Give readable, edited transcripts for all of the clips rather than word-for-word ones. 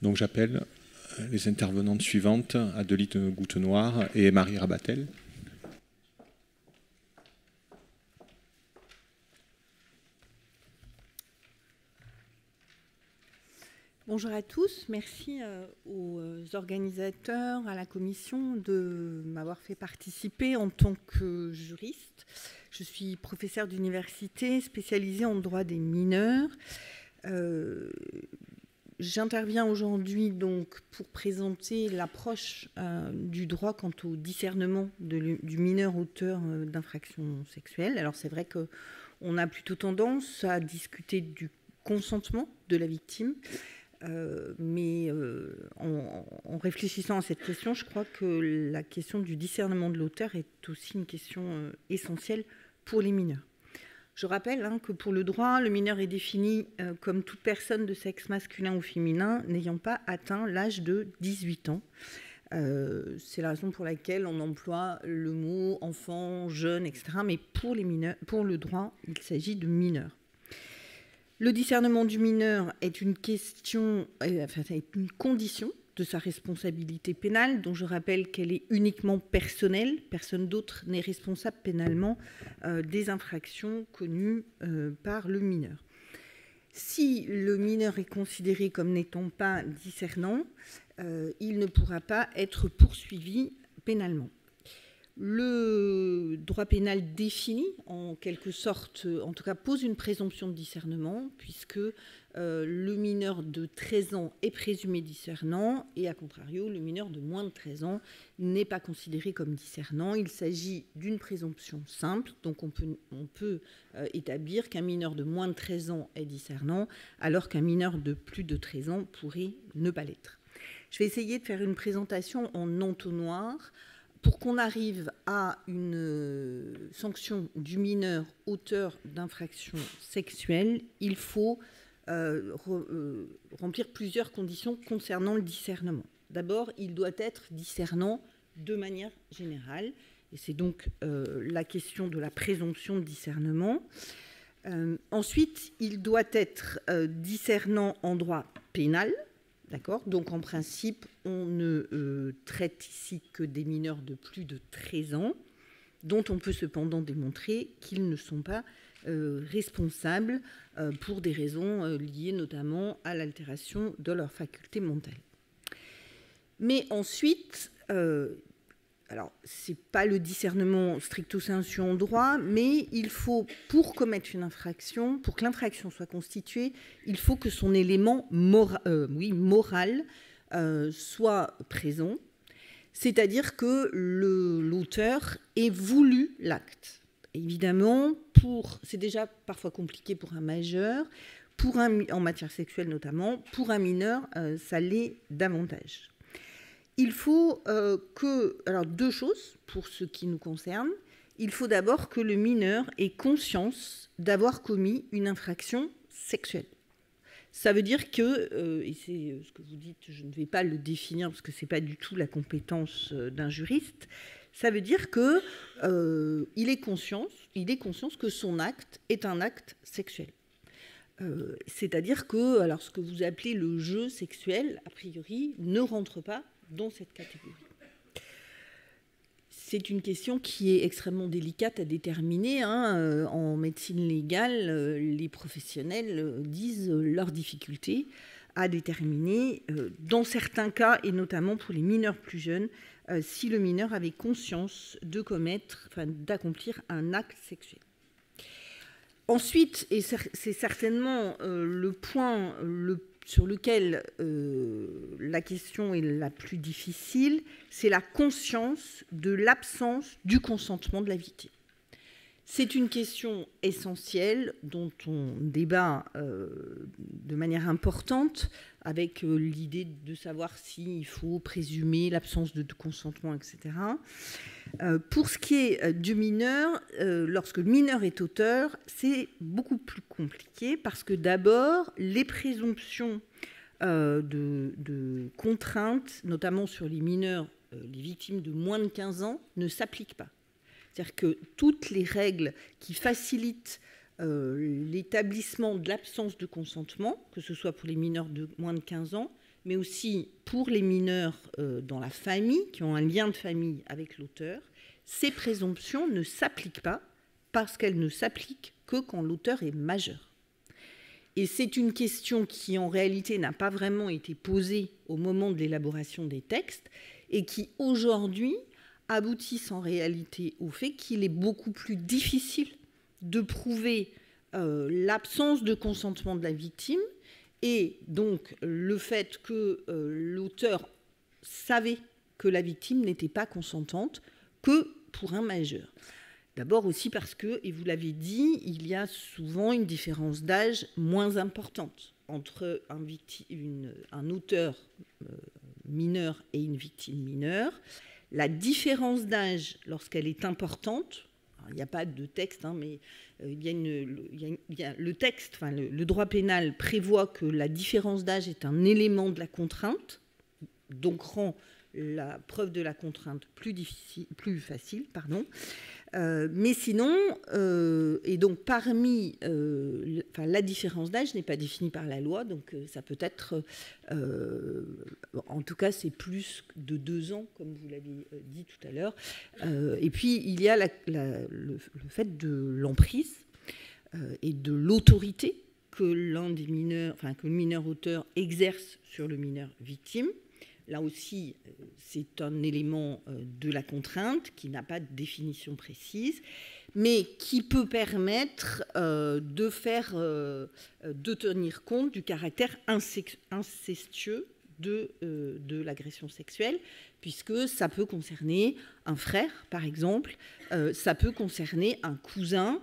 Donc j'appelle les intervenantes suivantes, Adeline Goutenoir et Marie Rabatel. Bonjour à tous, merci aux organisateurs, à la commission de m'avoir fait participer en tant que juriste. Je suis professeure d'université spécialisée en droit des mineurs. J'interviens aujourd'hui donc pour présenter l'approche du droit quant au discernement du mineur auteur d'infractions sexuelles. Alors c'est vrai qu'on a plutôt tendance à discuter du consentement de la victime, mais en réfléchissant à cette question, je crois que la question du discernement de l'auteur est aussi une question essentielle pour les mineurs. Je rappelle que pour le droit, le mineur est défini comme toute personne de sexe masculin ou féminin n'ayant pas atteint l'âge de 18 ans. C'est la raison pour laquelle on emploie le mot enfant, jeune, etc. Mais pour les mineurs, pour le droit, il s'agit de mineurs. Le discernement du mineur est une question, enfin, est une condition de sa responsabilité pénale, dont je rappelle qu'elle est uniquement personnelle. Personne d'autre n'est responsable pénalement des infractions connues par le mineur. Si le mineur est considéré comme n'étant pas discernant, il ne pourra pas être poursuivi pénalement. Le droit pénal défini, en quelque sorte, en tout cas pose une présomption de discernement, puisque le mineur de 13 ans est présumé discernant, et à contrario, le mineur de moins de 13 ans n'est pas considéré comme discernant. Il s'agit d'une présomption simple, donc on peut établir qu'un mineur de moins de 13 ans est discernant, alors qu'un mineur de plus de 13 ans pourrait ne pas l'être. Je vais essayer de faire une présentation en entonnoir. Pour qu'on arrive à une sanction du mineur auteur d'infractions sexuelles, il faut remplir plusieurs conditions concernant le discernement. D'abord, il doit être discernant de manière générale, et c'est donc la question de la présomption de discernement. Ensuite, il doit être discernant en droit pénal. D'accord ? Donc, en principe, on ne traite ici que des mineurs de plus de 13 ans, dont on peut cependant démontrer qu'ils ne sont pas responsables pour des raisons liées notamment à l'altération de leur faculté mentale. Mais ensuite, alors, ce n'est pas le discernement stricto sensu en droit, mais il faut, pour commettre une infraction, pour que l'infraction soit constituée, il faut que son élément moral soit présent, c'est-à-dire que l'auteur ait voulu l'acte. Évidemment, c'est déjà parfois compliqué pour un majeur, en matière sexuelle notamment, pour un mineur, ça l'est davantage. Il faut alors deux choses pour ce qui nous concerne. Il faut d'abord que le mineur ait conscience d'avoir commis une infraction sexuelle. Ça veut dire que, et c'est ce que vous dites, je ne vais pas le définir parce que ce n'est pas du tout la compétence d'un juriste, ça veut dire qu'il ait conscience que son acte est un acte sexuel. C'est-à-dire que alors, ce que vous appelez le jeu sexuel, a priori, ne rentre pas dans cette catégorie. C'est une question qui est extrêmement délicate à déterminer. En médecine légale, les professionnels disent leurs difficultés à déterminer, dans certains cas, et notamment pour les mineurs plus jeunes, si le mineur avait conscience d'accomplir un acte sexuel. Ensuite, et c'est certainement le point sur lequel la question est la plus difficile, c'est la conscience de l'absence du consentement de la victime. C'est une question essentielle dont on débat de manière importante avec l'idée de savoir s'il faut présumer l'absence de consentement, etc. Pour ce qui est du mineur, lorsque le mineur est auteur, c'est beaucoup plus compliqué parce que d'abord, les présomptions de contraintes, notamment sur les mineurs, les victimes de moins de 15 ans, ne s'appliquent pas. C'est-à-dire que toutes les règles qui facilitent l'établissement de l'absence de consentement, que ce soit pour les mineurs de moins de 15 ans, mais aussi pour les mineurs dans la famille, qui ont un lien de famille avec l'auteur, ces présomptions ne s'appliquent pas parce qu'elles ne s'appliquent que quand l'auteur est majeur. Et c'est une question qui, en réalité, n'a pas vraiment été posée au moment de l'élaboration des textes et qui, aujourd'hui, aboutissent en réalité au fait qu'il est beaucoup plus difficile de prouver l'absence de consentement de la victime et donc le fait que l'auteur savait que la victime n'était pas consentante que pour un majeur. D'abord aussi parce que, et vous l'avez dit, il y a souvent une différence d'âge moins importante entre un auteur mineur et une victime mineure. La différence d'âge, lorsqu'elle est importante, il n'y a pas de texte, mais le texte, enfin, le droit pénal prévoit que la différence d'âge est un élément de la contrainte, donc rend la preuve de la contrainte plus facile. Mais sinon, et donc parmi, la différence d'âge n'est pas définie par la loi, donc ça peut être, en tout cas c'est plus de 2 ans, comme vous l'avez dit tout à l'heure. Et puis il y a le fait de l'emprise et de l'autorité que l'un des mineurs, que le mineur auteur exerce sur le mineur victime. Là aussi, c'est un élément de la contrainte qui n'a pas de définition précise, mais qui peut permettre de tenir compte du caractère incestueux de l'agression sexuelle, puisque ça peut concerner un frère, par exemple, ça peut concerner un cousin.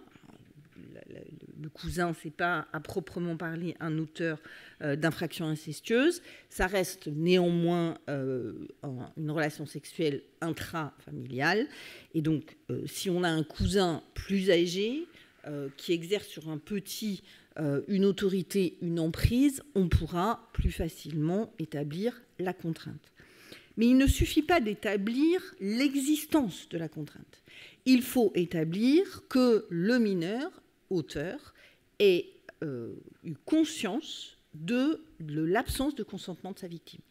Le cousin, ce n'est pas à proprement parler un auteur d'infraction incestueuse. Ça reste néanmoins une relation sexuelle intrafamiliale. Et donc, si on a un cousin plus âgé qui exerce sur un petit une autorité, une emprise, on pourra plus facilement établir la contrainte. Mais il ne suffit pas d'établir l'existence de la contrainte. Il faut établir que le mineur auteur ait eu conscience de l'absence de consentement de sa victime.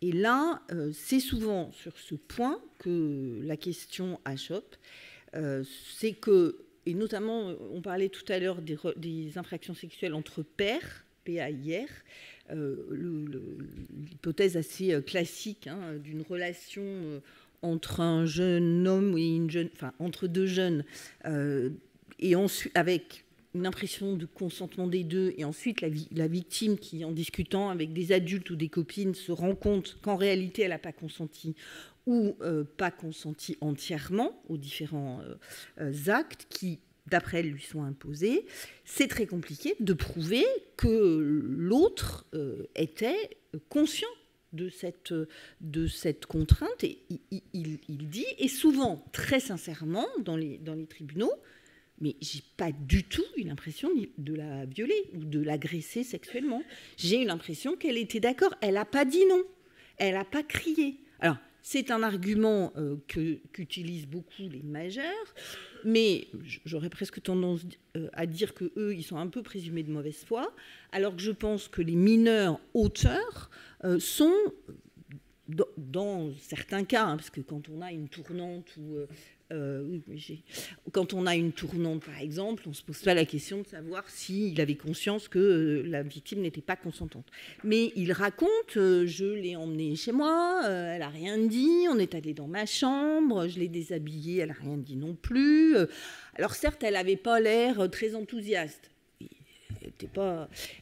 Et là, c'est souvent sur ce point que la question achoppe, c'est que, et notamment, on parlait tout à l'heure des infractions sexuelles entre pairs, PAIR, l'hypothèse assez classique d'une relation entre un jeune homme et une jeune, entre 2 jeunes, et ensuite avec une impression de consentement des deux, et ensuite la victime qui, en discutant avec des adultes ou des copines, se rend compte qu'en réalité elle n'a pas consenti ou pas consenti entièrement aux différents actes qui, d'après elle, lui sont imposés. C'est très compliqué de prouver que l'autre était conscient de cette contrainte, et il dit, et souvent très sincèrement dans les tribunaux, mais j'ai pas du tout eu l'impression de la violer ou de l'agresser sexuellement. J'ai eu l'impression qu'elle était d'accord. Elle n'a pas dit non. Elle n'a pas crié. Alors, c'est un argument qu'utilisent beaucoup les majeurs, mais j'aurais presque tendance à dire qu'eux, ils sont un peu présumés de mauvaise foi, alors que je pense que les mineurs auteurs sont, dans certains cas, parce que quand on a une tournante ou... quand on a une tournante, par exemple, on ne se pose pas la question de savoir s'il avait conscience que la victime n'était pas consentante. Mais il raconte, je l'ai emmenée chez moi, elle n'a rien dit, on est allé dans ma chambre, je l'ai déshabillée, elle n'a rien dit non plus. Alors certes, elle n'avait pas l'air très enthousiaste.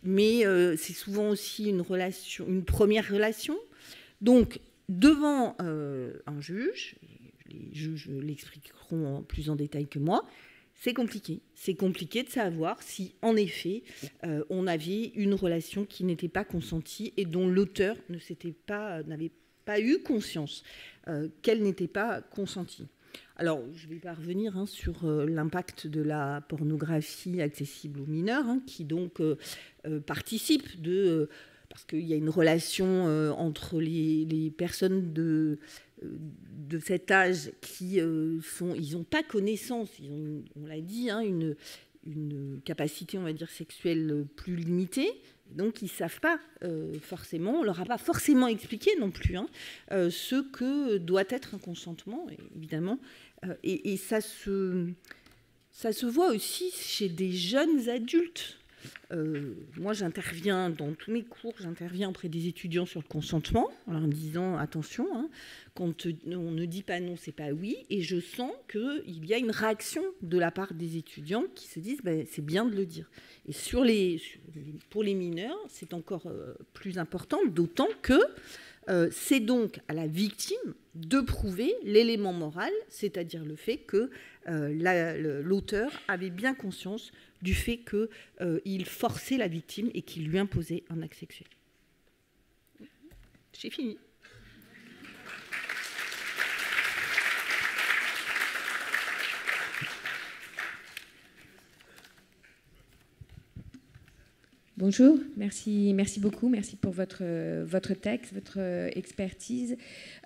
Mais c'est souvent aussi une première relation. Donc, devant un juge... Les juges l'expliqueront plus en détail que moi, c'est compliqué. C'est compliqué de savoir si, en effet, on avait une relation qui n'était pas consentie et dont l'auteur n'avait pas eu conscience qu'elle n'était pas consentie. Alors, je ne vais pas revenir sur l'impact de la pornographie accessible aux mineurs, qui donc participe de... parce qu'il y a une relation entre les personnes de cet âge qui ils n'ont pas connaissance, ils ont, on l'a dit, une capacité, on va dire, sexuelle plus limitée, Donc, ils ne savent pas forcément, on ne leur a pas forcément expliqué non plus ce que doit être un consentement, évidemment. Et ça se voit aussi chez des jeunes adultes. Moi, j'interviens dans tous mes cours, j'interviens auprès des étudiants sur le consentement, en leur disant attention, quand on ne dit pas non, c'est pas oui, et je sens qu'il y a une réaction de la part des étudiants qui se disent c'est bien de le dire. Et pour les mineurs, c'est encore plus important, d'autant que c'est donc à la victime de prouver l'élément moral, c'est-à-dire le fait que l'auteur avait bien conscience du fait qu'il forçait la victime et qu'il lui imposait un acte sexuel. J'ai fini. Bonjour, merci beaucoup, merci pour votre texte, votre expertise.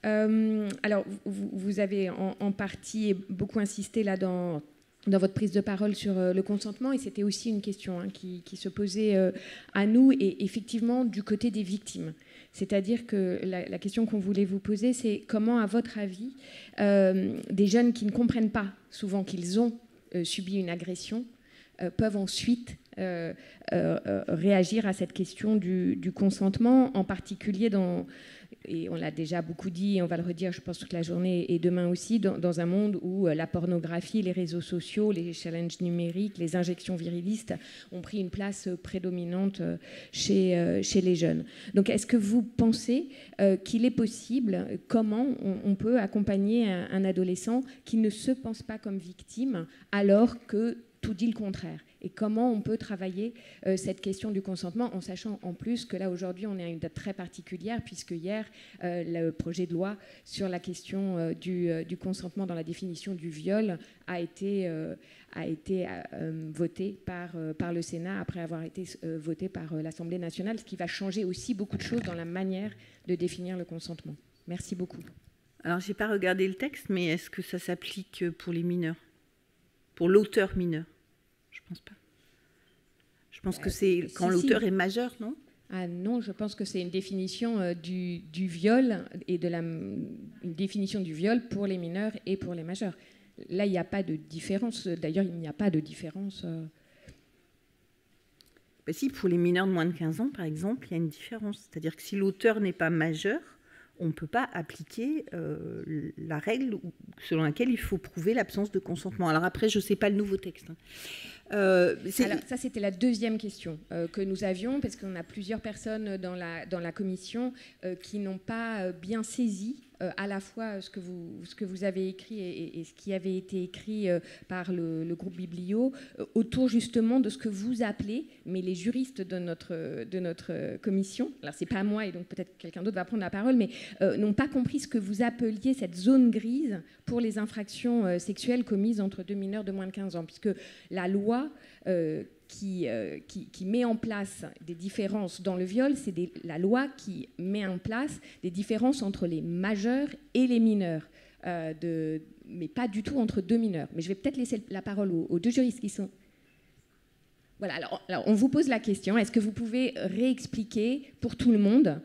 Alors, vous avez en partie beaucoup insisté là dans votre prise de parole sur le consentement, et c'était aussi une question qui se posait à nous, et effectivement du côté des victimes. C'est-à-dire que la question qu'on voulait vous poser, c'est comment, à votre avis, des jeunes qui ne comprennent pas souvent qu'ils ont subi une agression peuvent ensuite réagir à cette question du consentement, en particulier et on l'a déjà beaucoup dit, et on va le redire, je pense, toute la journée et demain aussi, dans un monde où la pornographie, les réseaux sociaux, les challenges numériques, les injections virilistes ont pris une place prédominante chez les jeunes. Donc, est-ce que vous pensez qu'il est possible, comment on peut accompagner un adolescent qui ne se pense pas comme victime alors que tout dit le contraire? Et comment on peut travailler cette question du consentement, en sachant en plus que là, aujourd'hui, on est à une date très particulière, puisque hier, le projet de loi sur la question du consentement dans la définition du viol a été voté par le Sénat, après avoir été voté par l'Assemblée nationale, ce qui va changer aussi beaucoup de choses dans la manière de définir le consentement. Merci beaucoup. Alors, je n'ai pas regardé le texte, mais est-ce que ça s'applique pour les mineurs? Pour l'auteur mineur? Je pense pas. Je pense que c'est quand l'auteur est majeur, non? Ah non, je pense que c'est une définition du viol et une définition du viol pour les mineurs et pour les majeurs. Là, il n'y a pas de différence. D'ailleurs, il n'y a pas de différence. Ben si, pour les mineurs de moins de 15 ans, par exemple, il y a une différence. C'est-à-dire que si l'auteur n'est pas majeur, on ne peut pas appliquer la règle selon laquelle il faut prouver l'absence de consentement. Alors après, je ne sais pas le nouveau texte. Alors ça, c'était la deuxième question que nous avions, parce qu'on a plusieurs personnes dans la commission qui n'ont pas bien saisi à la fois ce que vous avez écrit et ce qui avait été écrit par le groupe Biblio, autour justement de ce que vous appelez, mais les juristes de notre commission, alors c'est pas moi et donc peut-être quelqu'un d'autre va prendre la parole, mais n'ont pas compris ce que vous appeliez cette zone grise pour les infractions sexuelles commises entre deux mineurs de moins de 15 ans, puisque la loi qui met en place des différences dans le viol, c'est la loi qui met en place des différences entre les majeurs et les mineurs, mais pas du tout entre deux mineurs. Mais je vais peut-être laisser la parole aux deux juristes qui sont... Voilà, alors on vous pose la question, est-ce que vous pouvez réexpliquer pour tout le monde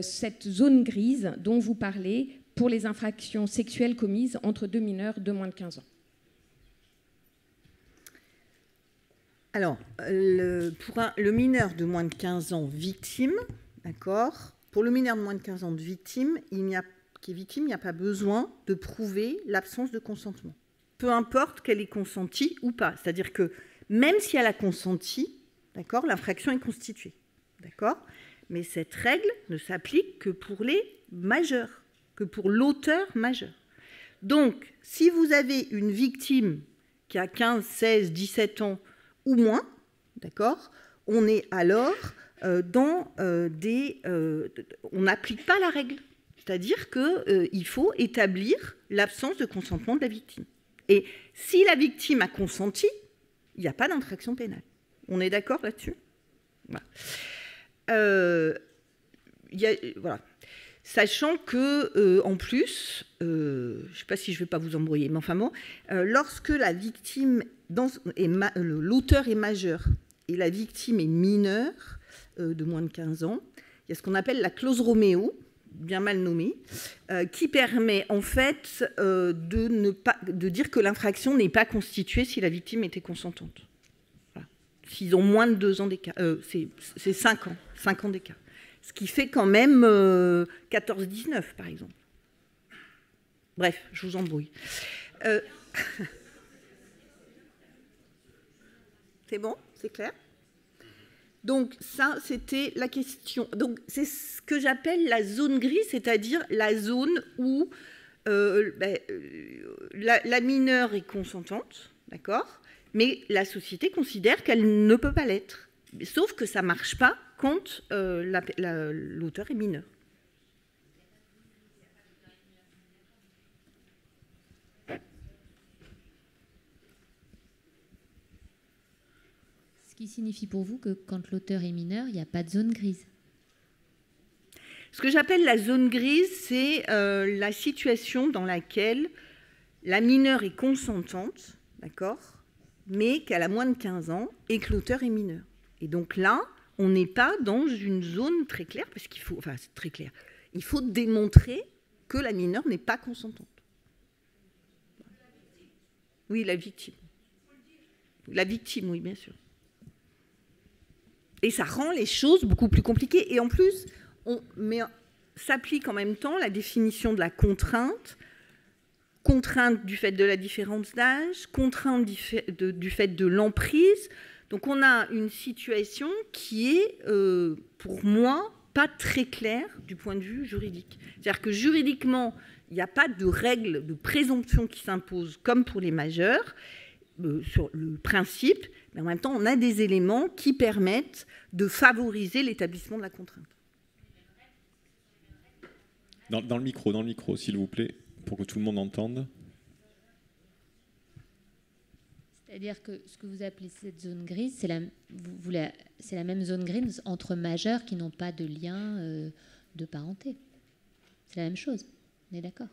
cette zone grise dont vous parlez pour les infractions sexuelles commises entre deux mineurs de moins de 15 ans? Alors, pour le mineur de moins de 15 ans victime, d'accord, pour le mineur de moins de 15 ans victime, il n'y a pas besoin de prouver l'absence de consentement. Peu importe qu'elle ait consenti ou pas. C'est-à-dire que même si elle a consenti, d'accord, l'infraction est constituée. D'accord ? Mais cette règle ne s'applique que pour les majeurs, que pour l'auteur majeur. Donc, si vous avez une victime qui a 15, 16, 17 ans, ou moins, d'accord, on est alors on n'applique pas la règle. C'est-à-dire qu'il faut établir l'absence de consentement de la victime. Et si la victime a consenti, il n'y a pas d'infraction pénale. On est d'accord là-dessus ? Voilà. Voilà. Sachant que, en plus, je ne sais pas si je ne vais pas vous embrouiller, mais enfin bon, lorsque la victime, l'auteur est majeur et la victime est mineure, de moins de 15 ans. Il y a ce qu'on appelle la clause Roméo, bien mal nommée, qui permet en fait de dire que l'infraction n'est pas constituée si la victime était consentante. Voilà. S'ils ont moins de 2 ans d'écart, c'est 5 ans d'écart. Ce qui fait quand même 14-19 par exemple. Bref, je vous embrouille. C'est bon? C'est clair? Donc ça, c'était la question. Donc c'est ce que j'appelle la zone grise, c'est-à-dire la zone où la mineure est consentante, d'accord, mais la société considère qu'elle ne peut pas l'être. Sauf que ça ne marche pas quand l'auteur est mineur. Ce qui signifie pour vous que quand l'auteur est mineur, il n'y a pas de zone grise. Ce que j'appelle la zone grise, c'est la situation dans laquelle la mineure est consentante, d'accord, mais qu'elle a moins de 15 ans et que l'auteur est mineur. Et donc là, on n'est pas dans une zone très claire, parce qu'il faut, enfin c'est très clair, il faut démontrer que la mineure n'est pas consentante. Oui, la victime. La victime, oui, bien sûr. Et ça rend les choses beaucoup plus compliquées. Et en plus, s'applique en même temps la définition de la contrainte, contrainte du fait de la différence d'âge, contrainte du fait de l'emprise. Donc on a une situation qui est, pour moi, pas très claire du point de vue juridique. C'est-à-dire que juridiquement, il n'y a pas de règle de présomption qui s'impose comme pour les majeurs, sur le principe, mais en même temps, on a des éléments qui permettent de favoriser l'établissement de la contrainte. Dans le micro, s'il vous plaît, pour que tout le monde entende. C'est-à-dire que ce que vous appelez cette zone grise, c'est la même zone grise entre majeurs qui n'ont pas de lien de parenté. C'est la même chose, on est d'accord?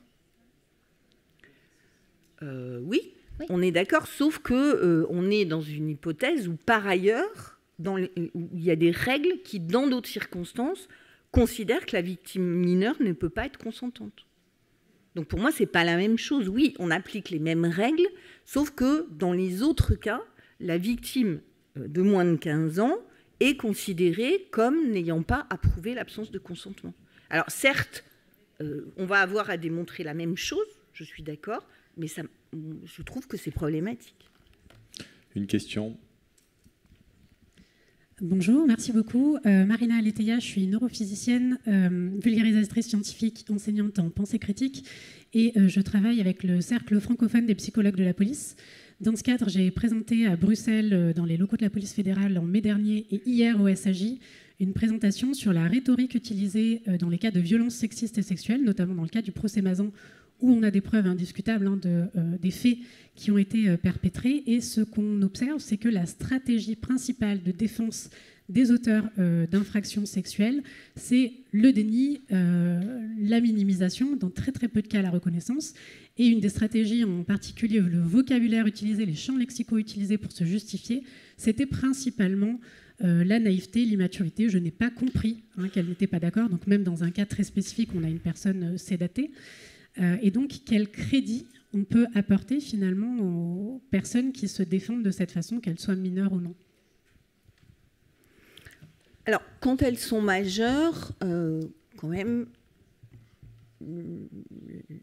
Oui. Oui. On est d'accord, sauf qu'on est dans une hypothèse où, par ailleurs, où il y a des règles qui, dans d'autres circonstances, considèrent que la victime mineure ne peut pas être consentante. Donc pour moi, ce n'est pas la même chose. Oui, on applique les mêmes règles, sauf que dans les autres cas, la victime de moins de 15 ans est considérée comme n'ayant pas approuvé l'absence de consentement. Alors certes, on va avoir à démontrer la même chose, je suis d'accord, mais ça, je trouve que c'est problématique. Une question. Bonjour, merci beaucoup. Marina Aleteia, je suis neurophysicienne, vulgarisatrice scientifique, enseignante en pensée critique et je travaille avec le cercle francophone des psychologues de la police. Dans ce cadre, j'ai présenté à Bruxelles, dans les locaux de la police fédérale, en mai dernier et hier au SAJ, une présentation sur la rhétorique utilisée dans les cas de violences sexistes et sexuelles, notamment dans le cas du procès Mazan, où on a des preuves indiscutables des faits qui ont été perpétrés. Et ce qu'on observe, c'est que la stratégie principale de défense des auteurs d'infractions sexuelles, c'est le déni, la minimisation, dans très très peu de cas la reconnaissance. Et une des stratégies, en particulier le vocabulaire utilisé, les champs lexicaux utilisés pour se justifier, c'était principalement la naïveté, l'immaturité. Je n'ai pas compris qu'elle n'était pas d'accord. Donc même dans un cas très spécifique, on a une personne sédatée. Et donc, quel crédit on peut apporter finalement aux personnes qui se défendent de cette façon, qu'elles soient mineures ou non? Alors, quand elles sont majeures, quand même,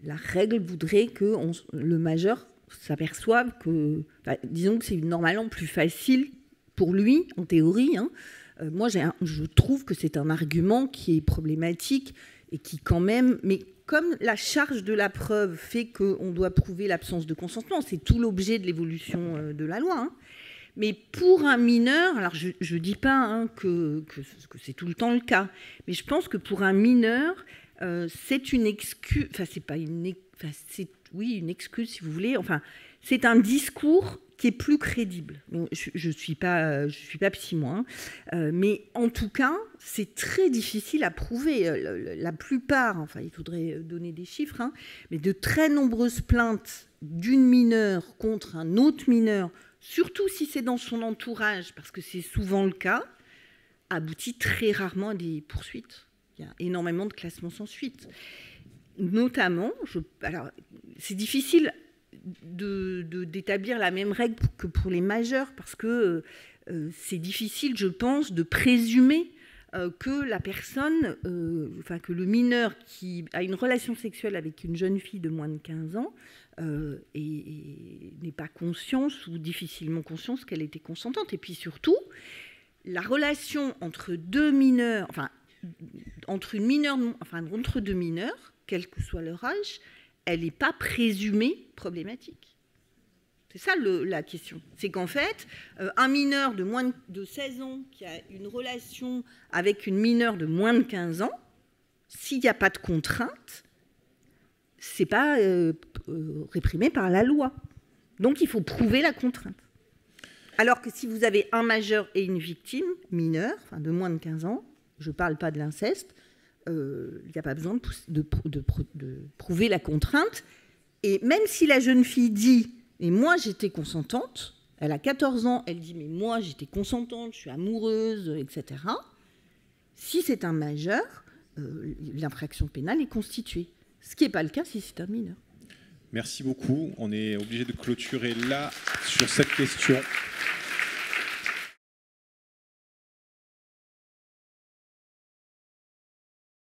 la règle voudrait que le majeur s'aperçoive que, disons que c'est normalement plus facile pour lui, en théorie. Moi, je trouve que c'est un argument qui est problématique et qui quand même... Mais comme la charge de la preuve fait qu'on doit prouver l'absence de consentement, c'est tout l'objet de l'évolution de la loi. Mais pour un mineur, alors je ne dis pas que c'est tout le temps le cas, mais je pense que pour un mineur, c'est une excuse, enfin c'est pas une, enfin c'est oui une excuse si vous voulez, enfin c'est un discours qui est plus crédible. Je suis pas psy moi, mais en tout cas, c'est très difficile à prouver. La plupart, enfin, il faudrait donner des chiffres, mais de très nombreuses plaintes d'une mineure contre un autre mineur, surtout si c'est dans son entourage, parce que c'est souvent le cas, aboutit très rarement à des poursuites. Il y a énormément de classements sans suite. Notamment, alors c'est difficile d'établir la même règle que pour les majeurs, parce que c'est difficile, je pense, de présumer que la personne, que le mineur qui a une relation sexuelle avec une jeune fille de moins de 15 ans n'est pas consciente ou difficilement consciente qu'elle était consentante. Et puis surtout, la relation entre deux mineurs, entre deux mineurs, quel que soit leur âge, elle n'est pas présumée problématique. C'est ça la question. C'est qu'en fait, un mineur de moins de 16 ans qui a une relation avec une mineure de moins de 15 ans, s'il n'y a pas de contrainte, ce n'est pas réprimé par la loi. Donc il faut prouver la contrainte. Alors que si vous avez un majeur et une victime mineure, de moins de 15 ans, je ne parle pas de l'inceste, il n'y a pas besoin de prouver la contrainte. Et même si la jeune fille dit « mais moi j'étais consentante », elle a 14 ans, elle dit « mais moi j'étais consentante, je suis amoureuse, etc. » Si c'est un majeur, l'infraction pénale est constituée. Ce qui n'est pas le cas si c'est un mineur. Merci beaucoup. On est obligé de clôturer là sur cette question.